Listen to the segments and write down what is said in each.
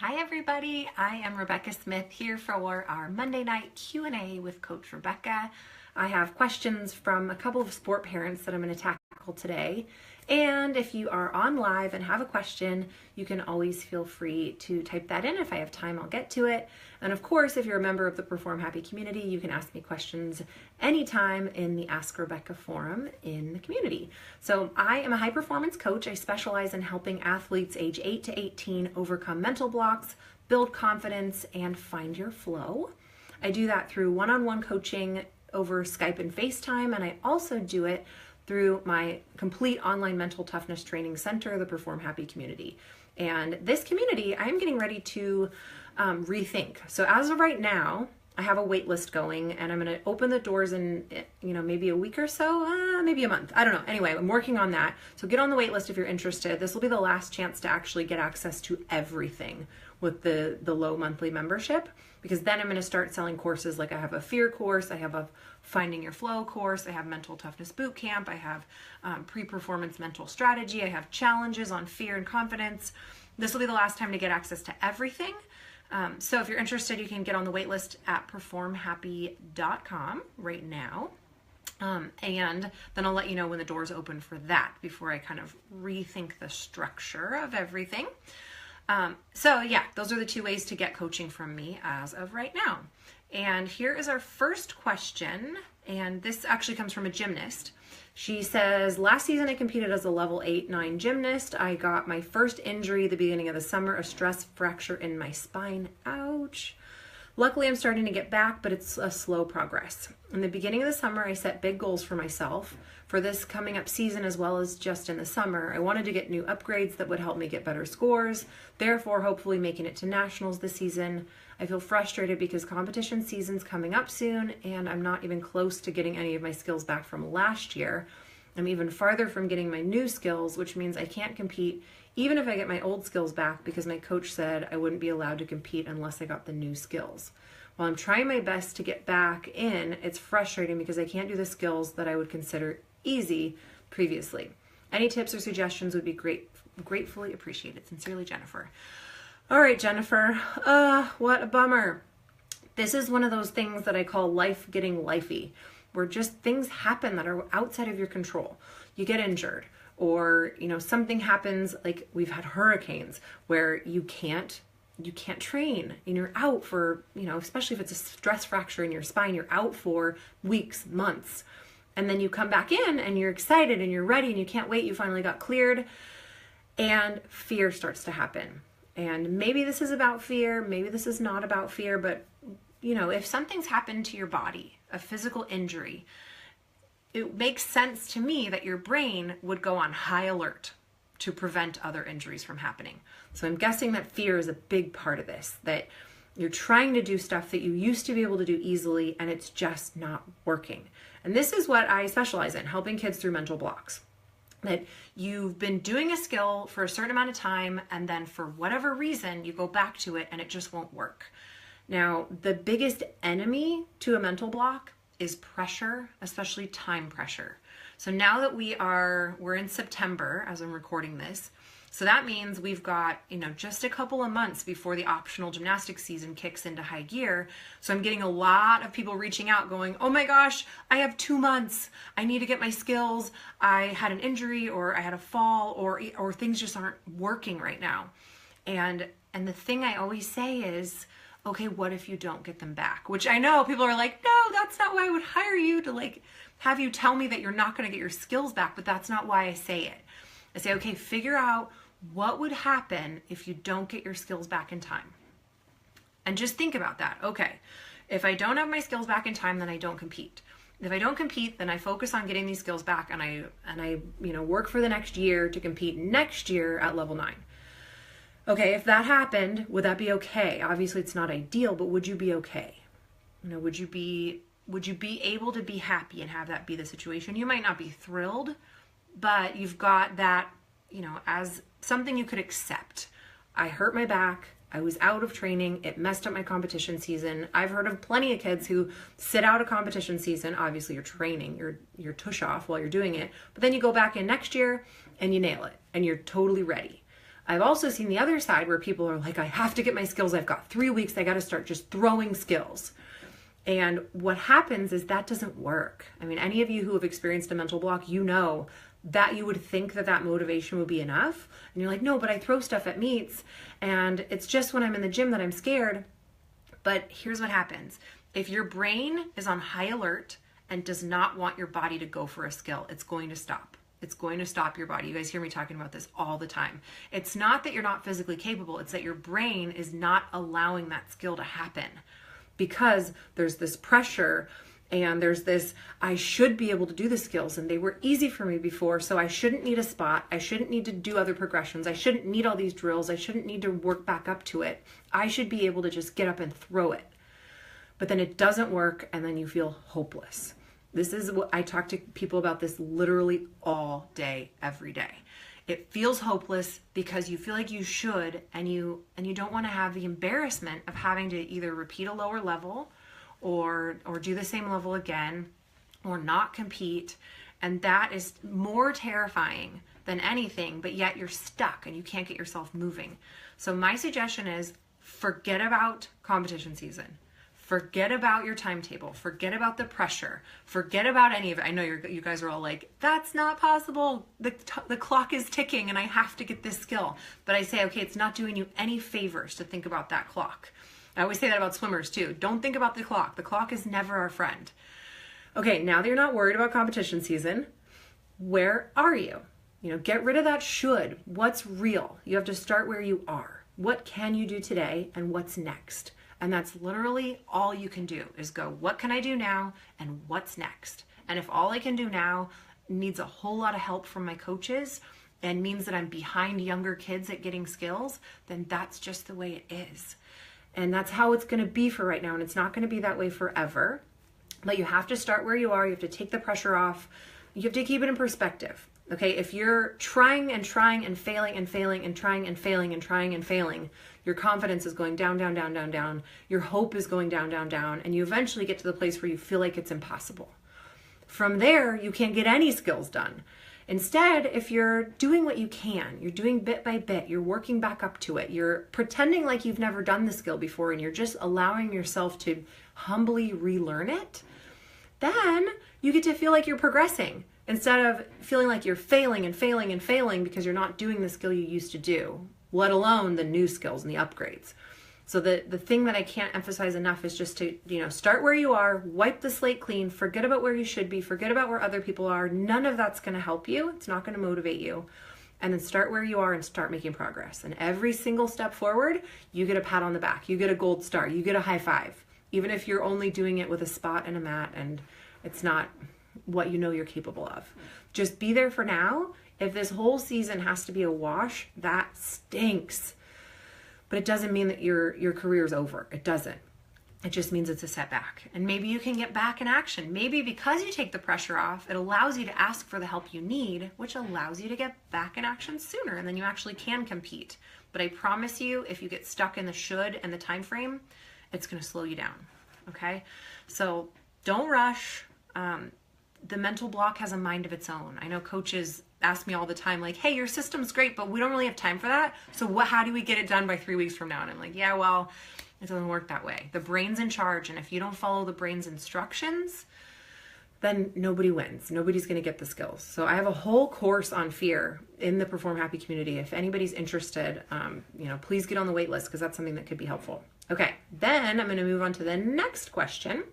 Hi everybody, I am Rebecca Smith here for our Monday night Q&A with Coach Rebecca. I have questions from a couple of sport parents that I'm going to tackle today. And if you are on live and have a question, you can always feel free to type that in. If I have time, I'll get to it. And of course, if you're a member of the Perform Happy community, you can ask me questions anytime in the Ask Rebecca forum in the community. So I am a high performance coach. I specialize in helping athletes age 8 to 18 overcome mental blocks, build confidence, and find your flow. I do that through one-on-one coaching over Skype and FaceTime, and I also do it through my complete online mental toughness training center, the Perform Happy community. And this community, I'm getting ready to rethink. So as of right now, I have a wait list going, and I'm going to open the doors in, maybe a week or so, maybe a month. I don't know. Anyway, I'm working on that. So get on the wait list if you're interested. This will be the last chance to actually get access to everything with the low monthly membership, because then I'm going to start selling courses. Like I have a fear course, I have a finding your flow course, I have mental toughness boot camp, I have pre-performance mental strategy, I have challenges on fear and confidence. This will be the last time to get access to everything. So if you're interested, you can get on the wait list at performhappy.com right now. And then I'll let you know when the doors open for that before I kind of rethink the structure of everything. So yeah, those are the two ways to get coaching from me as of right now. And here is our first question. And this actually comes from a gymnast. She says, last season I competed as a level 8-9 gymnast. I got my first injury at the beginning of the summer, a stress fracture in my spine. Ouch. Luckily, I'm starting to get back, but it's a slow progress. In the beginning of the summer, I set big goals for myself for this coming up season, as well as just in the summer. I wanted to get new upgrades that would help me get better scores, therefore hopefully making it to nationals this season. I feel frustrated because competition season's coming up soon, and I'm not even close to getting any of my skills back from last year. I'm even farther from getting my new skills, which means I can't compete even if I get my old skills back, because my coach said I wouldn't be allowed to compete unless I got the new skills. While I'm trying my best to get back in, it's frustrating because I can't do the skills that I would consider easy previously. Any tips or suggestions would be gratefully appreciated. Sincerely, Jennifer. All right, Jennifer. What a bummer. This is one of those things that I call life getting lifey, where just things happen that are outside of your control. You get injured, or something happens, like we've had hurricanes where you can't train and you're out for, especially if it's a stress fracture in your spine, you're out for weeks, months. And then you come back in and you're excited and you're ready and you can't wait. You finally got cleared, and fear starts to happen. And maybe this is about fear, maybe this is not about fear, but if something's happened to your body, a physical injury, it makes sense to me that your brain would go on high alert to prevent other injuries from happening. So I'm guessing that fear is a big part of this, that you're trying to do stuff that you used to be able to do easily and it's just not working. And this is what I specialize in, helping kids through mental blocks. That you've been doing a skill for a certain amount of time, and then for whatever reason, you go back to it and it just won't work. Now, the biggest enemy to a mental block is pressure, especially time pressure. So now that we're in September as I'm recording this, so that means we've got, just a couple of months before the optional gymnastics season kicks into high gear. So I'm getting a lot of people reaching out going, oh my gosh, I have 2 months. I need to get my skills. I had an injury, or I had a fall, or things just aren't working right now. And the thing I always say is, okay, what if you don't get them back? Which I know people are like, no, that's not why I would hire you, to have you tell me that you're not going to get your skills back, but that's not why I say it. I say, okay, figure out what would happen if you don't get your skills back in time. And just think about that. Okay, if I don't have my skills back in time, then I don't compete. If I don't compete, then I focus on getting these skills back, and I work for the next year to compete next year at level 9. Okay, if that happened, would that be okay? Obviously it's not ideal, but would you be okay? Would you be able to be happy and have that be the situation? You might not be thrilled, but you've got that, as something you could accept. I hurt my back. I was out of training. It messed up my competition season. I've heard of plenty of kids who sit out a competition season. Obviously you're training, you're tush off while you're doing it, but then you go back in next year and you nail it and you're totally ready. I've also seen the other side where people are like, I have to get my skills. I've got 3 weeks. I got to start just throwing skills. And what happens is that doesn't work. I mean, any of you who have experienced a mental block, you know that you would think that that motivation would be enough. And you're like, no, but I throw stuff at meets and it's just when I'm in the gym that I'm scared. But here's what happens. If your brain is on high alert and does not want your body to go for a skill, it's going to stop. It's going to stop your body. You guys hear me talking about this all the time. It's not that you're not physically capable. It's that your brain is not allowing that skill to happen because there's this pressure and there's this, I should be able to do the skills and they were easy for me before, so I shouldn't need a spot. I shouldn't need to do other progressions. I shouldn't need all these drills. I shouldn't need to work back up to it. I should be able to just get up and throw it. But then it doesn't work and then you feel hopeless. This is what I talk to people about this literally all day, every day. It feels hopeless because you feel like you should and you don't want to have the embarrassment of having to either repeat a lower level or do the same level again or not compete. And that is more terrifying than anything, but yet you're stuck and you can't get yourself moving. So my suggestion is forget about competition season. Forget about your timetable. Forget about the pressure. Forget about any of it. I know you guys are all like, that's not possible. The clock is ticking and I have to get this skill. But I say, okay, it's not doing you any favors to think about that clock. I always say that about swimmers too. Don't think about the clock. The clock is never our friend. Okay, now that you're not worried about competition season, where are you? Get rid of that should. What's real? You have to start where you are. What can you do today and what's next? And that's literally all you can do is go, what can I do now and what's next? And if all I can do now needs a whole lot of help from my coaches and means that I'm behind younger kids at getting skills, then that's just the way it is. And that's how it's going to be for right now. And it's not going to be that way forever. But you have to start where you are. You have to take the pressure off. You have to keep it in perspective. Okay, if you're trying and trying and failing and failing and trying and failing and trying and failing, your confidence is going down, down, down, down, down. Your hope is going down, down, down. And you eventually get to the place where you feel like it's impossible. From there, you can't get any skills done. Instead, if you're doing what you can, you're doing bit by bit, you're working back up to it, you're pretending like you've never done the skill before and you're just allowing yourself to humbly relearn it, then you get to feel like you're progressing instead of feeling like you're failing and failing and failing because you're not doing the skill you used to do, let alone the new skills and the upgrades. So the thing that I can't emphasize enough is just to, start where you are, wipe the slate clean, forget about where you should be, forget about where other people are. None of that's going to help you. It's not going to motivate you. And then start where you are and start making progress. And every single step forward, you get a pat on the back. You get a gold star. You get a high five. Even if you're only doing it with a spot and a mat and it's not what you know you're capable of. Just be there for now. If this whole season has to be a wash, that stinks. But it doesn't mean that your career's over. It doesn't. It just means it's a setback. And maybe you can get back in action. Maybe because you take the pressure off, it allows you to ask for the help you need, which allows you to get back in action sooner, and then you actually can compete. But I promise you, if you get stuck in the should and the time frame, it's going to slow you down. Okay? So don't rush. The mental block has a mind of its own. I know coaches ask me all the time, like, hey, your system's great, but we don't really have time for that. So how do we get it done by 3 weeks from now? And I'm like, yeah, well, it doesn't work that way. The brain's in charge. And if you don't follow the brain's instructions, then nobody wins. Nobody's going to get the skills. So I have a whole course on fear in the Perform Happy community. If anybody's interested, please get on the wait list because that's something that could be helpful. Okay, then I'm going to move on to the next question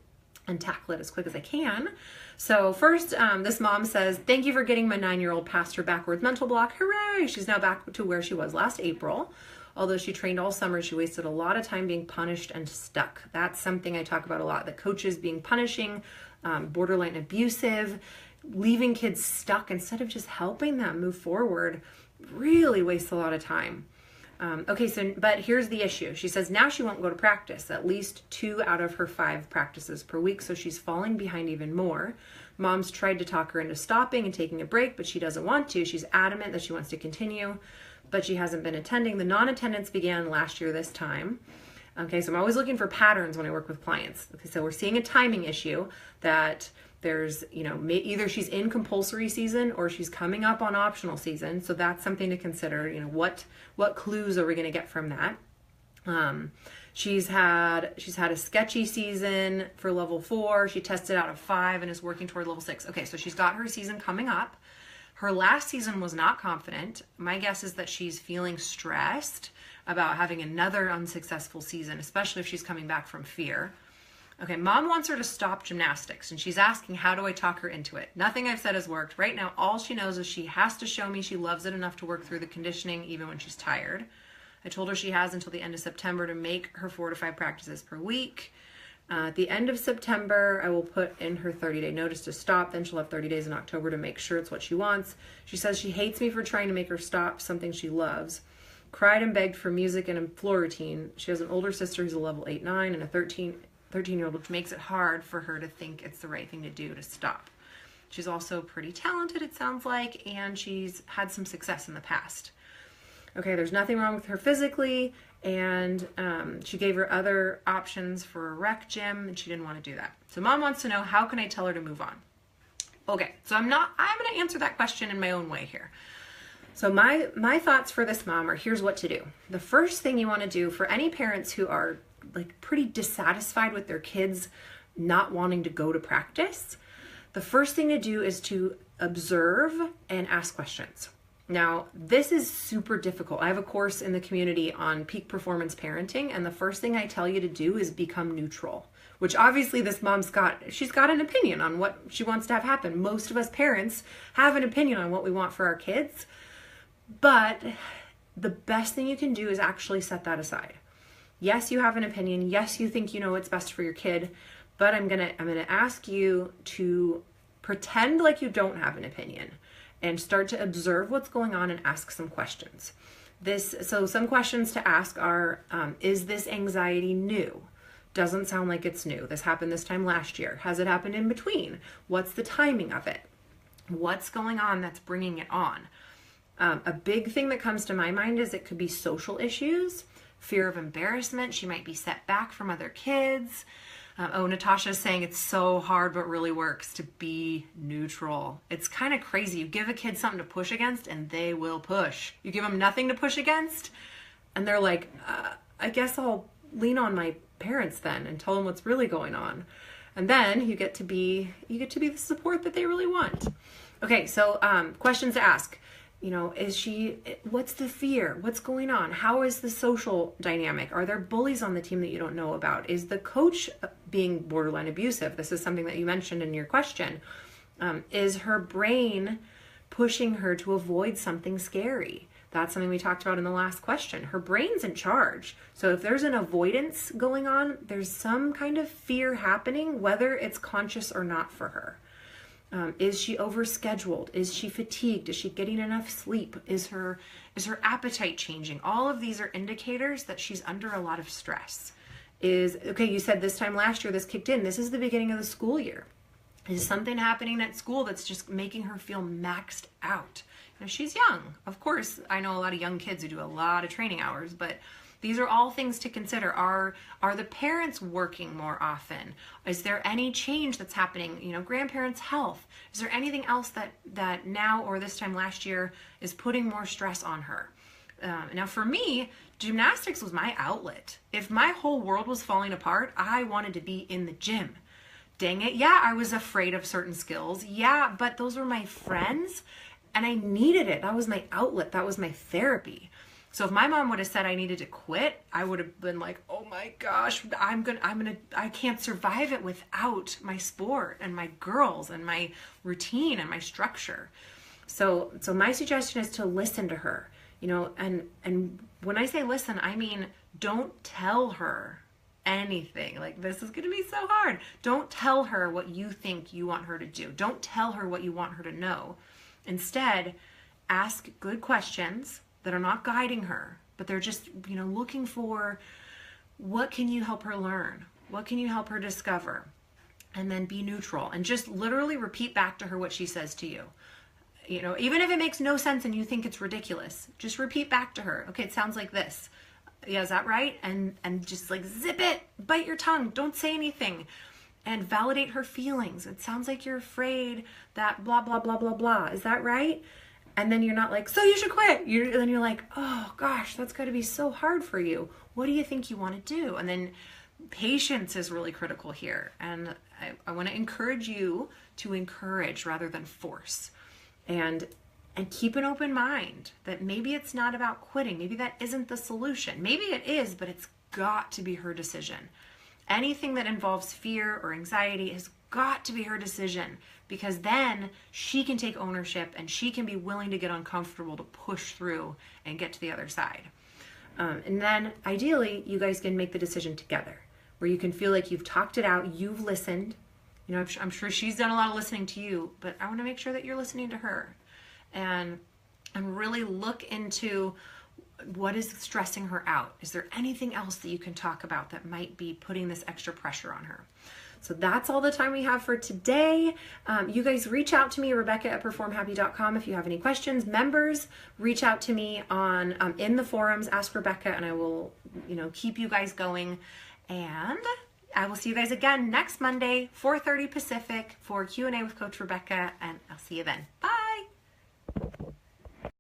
and tackle it as quick as I can. So first, this mom says, thank you for getting my 9-year-old past her backwards mental block. Hooray! She's now back to where she was last April. Although she trained all summer, she wasted a lot of time being punished and stuck. That's something I talk about a lot, that coaches being punishing, borderline abusive, leaving kids stuck instead of just helping them move forward really wastes a lot of time. But here's the issue. She says now she won't go to practice, at least 2 out of her 5 practices per week, so she's falling behind even more. Mom's tried to talk her into stopping and taking a break, but she doesn't want to. She's adamant that she wants to continue, but she hasn't been attending. The non-attendance began last year this time. Okay, so I'm always looking for patterns when I work with clients. Okay, so we're seeing a timing issue that There's, either she's in compulsory season or she's coming up on optional season. So that's something to consider. What clues are we going to get from that? She's had a sketchy season for level 4. She tested out a 5 and is working toward level 6. Okay, so she's got her season coming up. Her last season was not confident. My guess is that she's feeling stressed about having another unsuccessful season, especially if she's coming back from fear. Okay, mom wants her to stop gymnastics, and she's asking, how do I talk her into it? Nothing I've said has worked. Right now, all she knows is she has to show me she loves it enough to work through the conditioning even when she's tired. I told her she has until the end of September to make her 4 to 5 practices per week. At the end of September, I will put in her 30-day notice to stop. Then she'll have 30 days in October to make sure it's what she wants. She says she hates me for trying to make her stop something she loves. Cried and begged for music and a floor routine. She has an older sister who's a level 8-9 and a 13-year-old, which makes it hard for her to think it's the right thing to do to stop. She's also pretty talented, it sounds like, and she's had some success in the past. Okay, there's nothing wrong with her physically, and she gave her other options for a rec gym, and she didn't want to do that. So mom wants to know, how can I tell her to move on? Okay, so I'm going to answer that question in my own way here. So my thoughts for this mom are, here's what to do. The first thing you want to do for any parents who are like pretty dissatisfied with their kids not wanting to go to practice, the first thing to do is to observe and ask questions. Now, this is super difficult. I have a course in the community on peak performance parenting, and the first thing I tell you to do is become neutral, which obviously this mom's she's got an opinion on what she wants to have happen. Most of us parents have an opinion on what we want for our kids, but the best thing you can do is actually set that aside. Yes, you have an opinion. Yes, you think you know what's best for your kid, but I'm gonna ask you to pretend like you don't have an opinion and start to observe what's going on and ask some questions. So some questions to ask are, is this anxiety new? Doesn't sound like it's new. This happened this time last year. Has it happened in between? What's the timing of it? What's going on that's bringing it on? A big thing that comes to my mind is it could be social issues, fear of embarrassment. She might be set back from other kids. Natasha's saying it's so hard but really works to be neutral. It's kind of crazy. You give a kid something to push against and they will push. You give them nothing to push against and they're like, I guess I'll lean on my parents then and tell them what's really going on. And then you get to be the support that they really want. Okay, so questions to ask. What's the fear? What's going on? How is the social dynamic? Are there bullies on the team that you don't know about? Is the coach being borderline abusive? This is something that you mentioned in your question. Is her brain pushing her to avoid something scary? That's something we talked about in the last question. Her brain's in charge. So if there's an avoidance going on, there's some kind of fear happening, whether it's conscious or not for her. Is she overscheduled? Is she fatigued? Is she getting enough sleep? Is her appetite changing? All of these are indicators that she's under a lot of stress. You said this time last year this kicked in. This is the beginning of the school year. Is something happening at school that's just making her feel maxed out? She's young. Of course, I know a lot of young kids who do a lot of training hours, but these are all things to consider. Are the parents working more often? Is there any change that's happening? Grandparents' health. Is there anything else that now or this time last year is putting more stress on her? Now for me, gymnastics was my outlet. If my whole world was falling apart, I wanted to be in the gym. Dang it. Yeah, I was afraid of certain skills. Yeah, but those were my friends and I needed it. That was my outlet. That was my therapy. So if my mom would have said I needed to quit, I would have been like, oh my gosh, I can't survive it without my sport and my girls and my routine and my structure. So my suggestion is to listen to her, and when I say listen, I mean, don't tell her anything. Like, this is going to be so hard. Don't tell her what you think you want her to do. Don't tell her what you want her to know. Instead, ask good questions that are not guiding her, but they're just, looking for, what can you help her learn? What can you help her discover? And then be neutral and just literally repeat back to her what she says to you. Even if it makes no sense and you think it's ridiculous, just repeat back to her. Okay, it sounds like this. Yeah, is that right? And just like zip it, bite your tongue. Don't say anything. and validate her feelings. It sounds like you're afraid that blah, blah, blah, blah, blah. Is that right? And then you're not like, so you should quit. Then you're like, oh gosh, that's got to be so hard for you. What do you think you want to do? And then patience is really critical here. And I want to encourage you to encourage rather than force. And keep an open mind that maybe it's not about quitting. Maybe that isn't the solution. Maybe it is, but it's got to be her decision. Anything that involves fear or anxiety has got to be her decision, because then she can take ownership and she can be willing to get uncomfortable to push through and get to the other side. And then ideally, you guys can make the decision together, where you can feel like you've talked it out, you've listened. You know, I'm sure she's done a lot of listening to you, but I want to make sure that you're listening to her. And really look into what is stressing her out. Is there anything else that you can talk about that might be putting this extra pressure on her? So that's all the time we have for today. You guys reach out to me, Rebecca@performhappy.com, if you have any questions. Members, reach out to me on in the forums, ask Rebecca, and I will, keep you guys going. And I will see you guys again next Monday, 4:30 Pacific, for Q&A with Coach Rebecca, and I'll see you then.